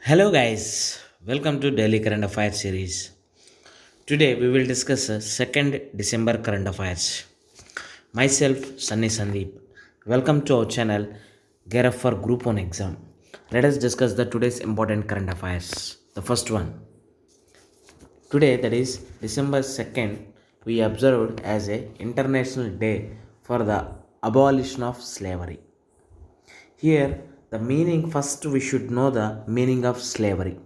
Hello guys, welcome to Daily Current Affairs series. Today we will discuss 2nd December current affairs. Myself Sunny Sandeep. Welcome to our channel Gear Up for Group 1 exam. Let us discuss the today's important current affairs. The first one. Today, that is December 2nd, we observed as a international day for the abolition of slavery. Here the meaning, first we should know the meaning of slavery.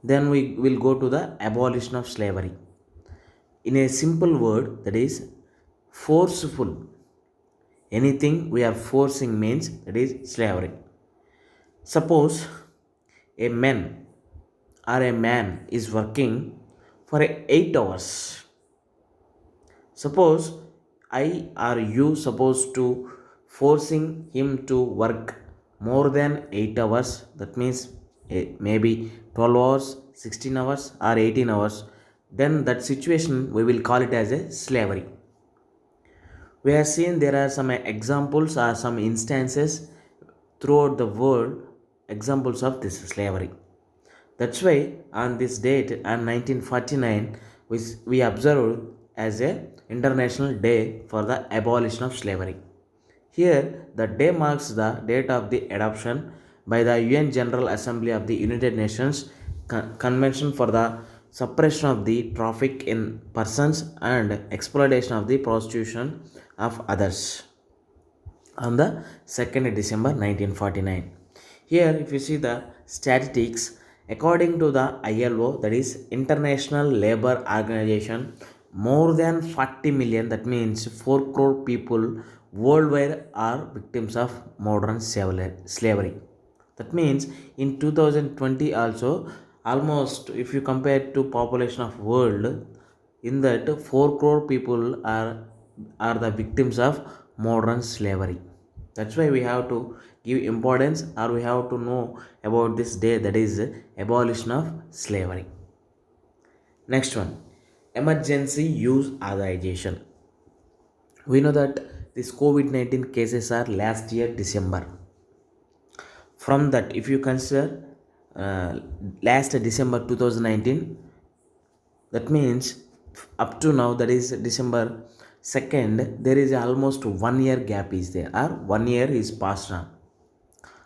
Then we will go to the abolition of slavery. In a simple word, that is forceful. Anything we are forcing means that is slavery. Suppose a man is working for 8 hours. Suppose I or you supposed to forcing him to work more than 8 hours. That means maybe 12 hours, 16 hours or 18 hours. Then that situation we will call it as a slavery. We have seen there are some examples or some instances throughout the world, examples of this slavery. That's why on this date, on 1949, we observed as a international day for the abolition of slavery. Here, the day marks the date of the adoption by the UN General Assembly of the United Nations Convention for the Suppression of the Traffic in Persons and Exploitation of the Prostitution of Others on the 2nd December 1949. Here, if you see the statistics, according to the ILO, that is International Labour Organization, more than 40 million, that means 4 crore people worldwide are victims of modern slavery. That means in 2020 also, almost if you compare to population of world, in that 4 crore people are the victims of modern slavery. That's why we have to give importance, or we have to know about this day, that is abolition of slavery. Next one, emergency use authorization. We know that these COVID-19 cases are last year December. From that, if you consider last December 2019, that means up to now, that is December 2nd, there is almost 1 year gap is there, or 1 year is passed now.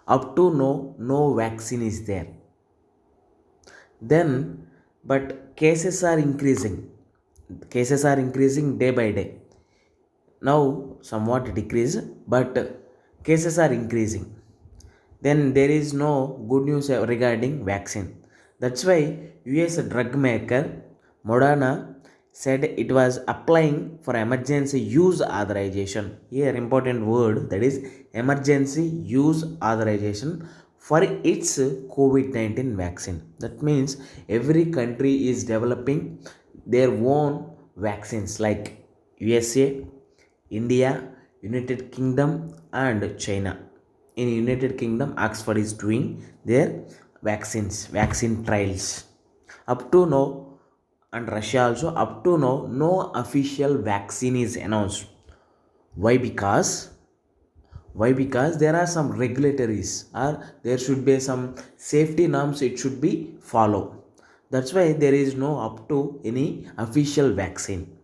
Up to now, no vaccine is there. Then, but cases are increasing. Cases are increasing day by day. Now, somewhat decrease, but cases are increasing. Then there is no good news regarding vaccine. That's why US drug maker Moderna said it was applying for emergency use authorization. Here important word, that is emergency use authorization for its COVID-19 vaccine. That means every country is developing their own vaccines like USA, India, United Kingdom and China. In United Kingdom, Oxford is doing their vaccine trials. Up to now, and Russia also, up to now, no official vaccine is announced. Why? Because there are some regulatories, or there should be some safety norms it should be followed. That's why there is no up to any official vaccine.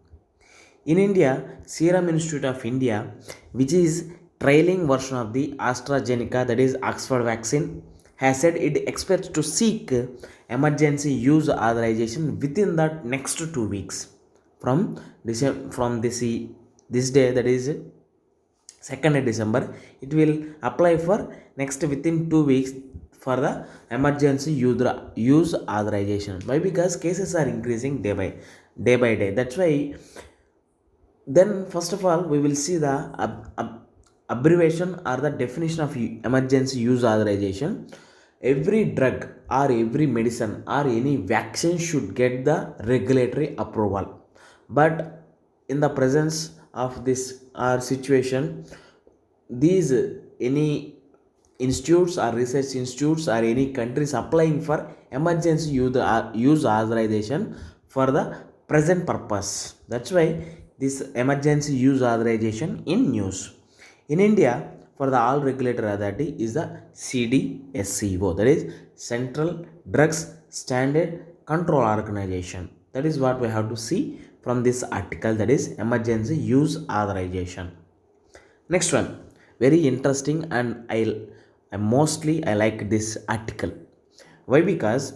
In India, Serum Institute of India, which is trailing version of the AstraZeneca, that is Oxford vaccine, has said it expects to seek emergency use authorization within the next 2 weeks from this day, that is 2nd December. It will apply for next within 2 weeks for the emergency use authorization. Why? Because cases are increasing day by day. That's why. Then first of all, we will see the abbreviation or the definition of emergency use authorization. Every drug or every medicine or any vaccine should get the regulatory approval. But in the presence of this situation, these any institutes or research institutes or any countries applying for emergency use authorization for the present purpose. That's why this emergency use authorization in news. In India, for the all regulatory authority is the CDSCO, that is Central Drugs Standard Control Organization. That is what we have to see from this article, that is emergency use authorization. Next one, very interesting, and I like this article. Why? Because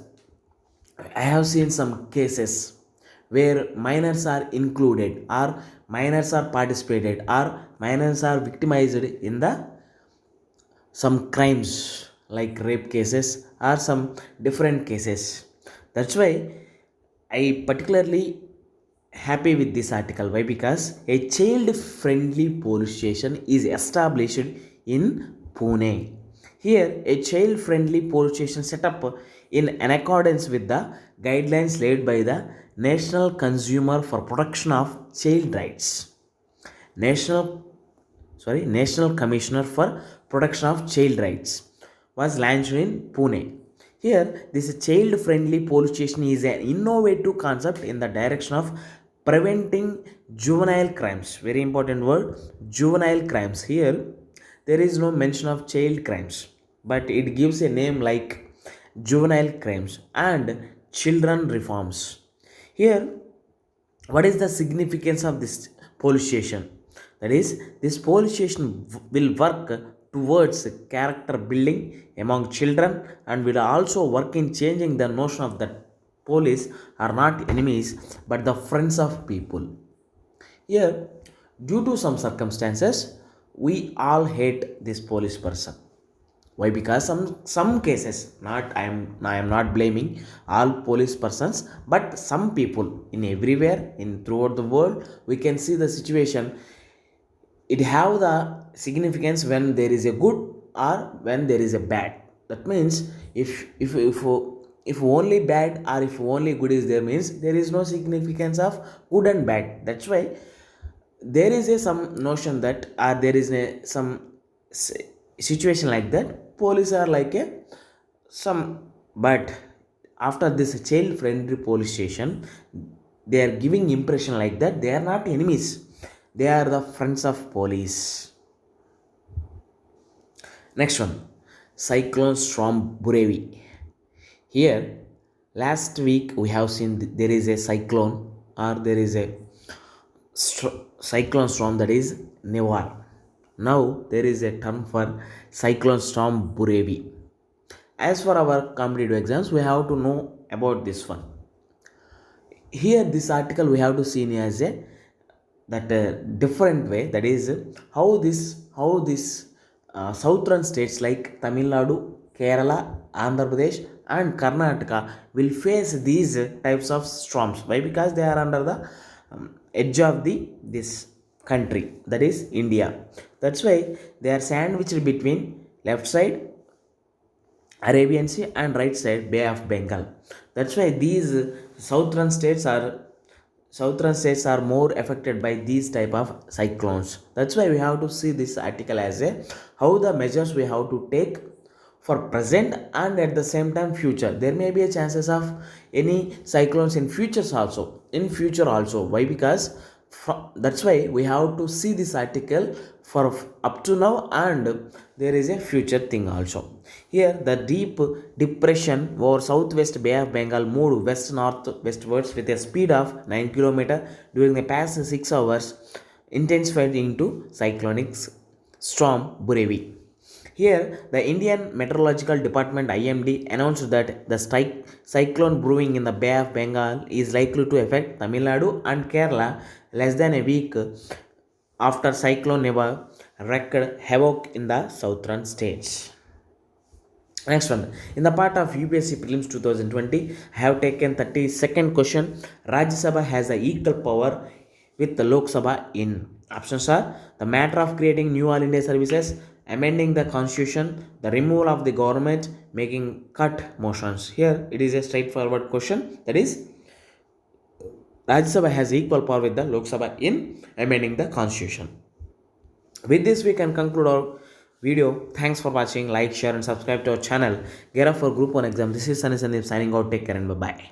I have seen some cases where minors are included, or minors are participated, or minors are victimized in the some crimes like rape cases or some different cases. That's why I particularly happy with this article. Why? Because a child friendly police station is established in Pune. Here a child friendly police station set up in accordance with the guidelines laid by the National Consumer for Protection of Child Rights, National Commissioner for Protection of Child Rights, was launched in Pune. Here, this child friendly police station is an innovative concept in the direction of preventing juvenile crimes. Very important word, juvenile crimes. Here, there is no mention of child crimes, but it gives a name like juvenile crimes and children reforms. Here, what is the significance of this police station? That is, this police station will work towards character building among children and will also work in changing the notion of that police are not enemies but the friends of people. Here, due to some circumstances, we all hate this police person. Why? Because some cases, not I am not blaming all police persons, but some people in everywhere in throughout the world, we can see the situation. It have the significance when there is a good or when there is a bad. That means if only bad or if only good is there, means there is no significance of good and bad. That's why there is a some notion that, or there is a some situation like that, police are like a some, but after this child friendly police station, they are giving impression like that they are not enemies, they are the friends of police. Next one, cyclone storm Burevi. Here, last week we have seen there is a cyclone, or there is a cyclone storm, that is Nevar. Now there is a term for cyclone storm Burevi. As for our competitive exams, we have to know about this one. Here, this article we have to see as a that different way, that is how this southern states like Tamil Nadu, Kerala, Andhra Pradesh and Karnataka will face these types of storms. Why? Because they are under the edge of this country, that is India. That's why they are sandwiched between left side Arabian Sea and right side Bay of Bengal. That's why these southern states are more affected by these type of cyclones. That's why we have to see this article as a how the measures we have to take for present and at the same time future. There may be a chances of any cyclones in future also. Why? Because that's why we have to see this article for up to now, and there is a future thing also. Here, the deep depression over southwest Bay of Bengal moved west north westwards with a speed of 9 km during the past 6 hours, intensified into cyclonic storm Burevi. Here, the Indian Meteorological Department IMD announced that the cyclone brewing in the Bay of Bengal is likely to affect Tamil Nadu and Kerala less than a week after Cyclone Nevar wreaked havoc in the southern states. Next one, in the part of UPSC Prelims 2020, I have taken 32nd question. Rajya Sabha has the equal power with the Lok Sabha in. Options are the matter of creating new all India services, amending the constitution, the removal of the government, making cut motions. Here it is a straightforward question, that is Rajya Sabha has equal power with the Lok Sabha in amending the constitution. With this we can conclude our video. Thanks for watching. Like, share and subscribe to our channel. Get up for group 1 exam. This is Sunny Sandeep signing out. Take care and bye bye.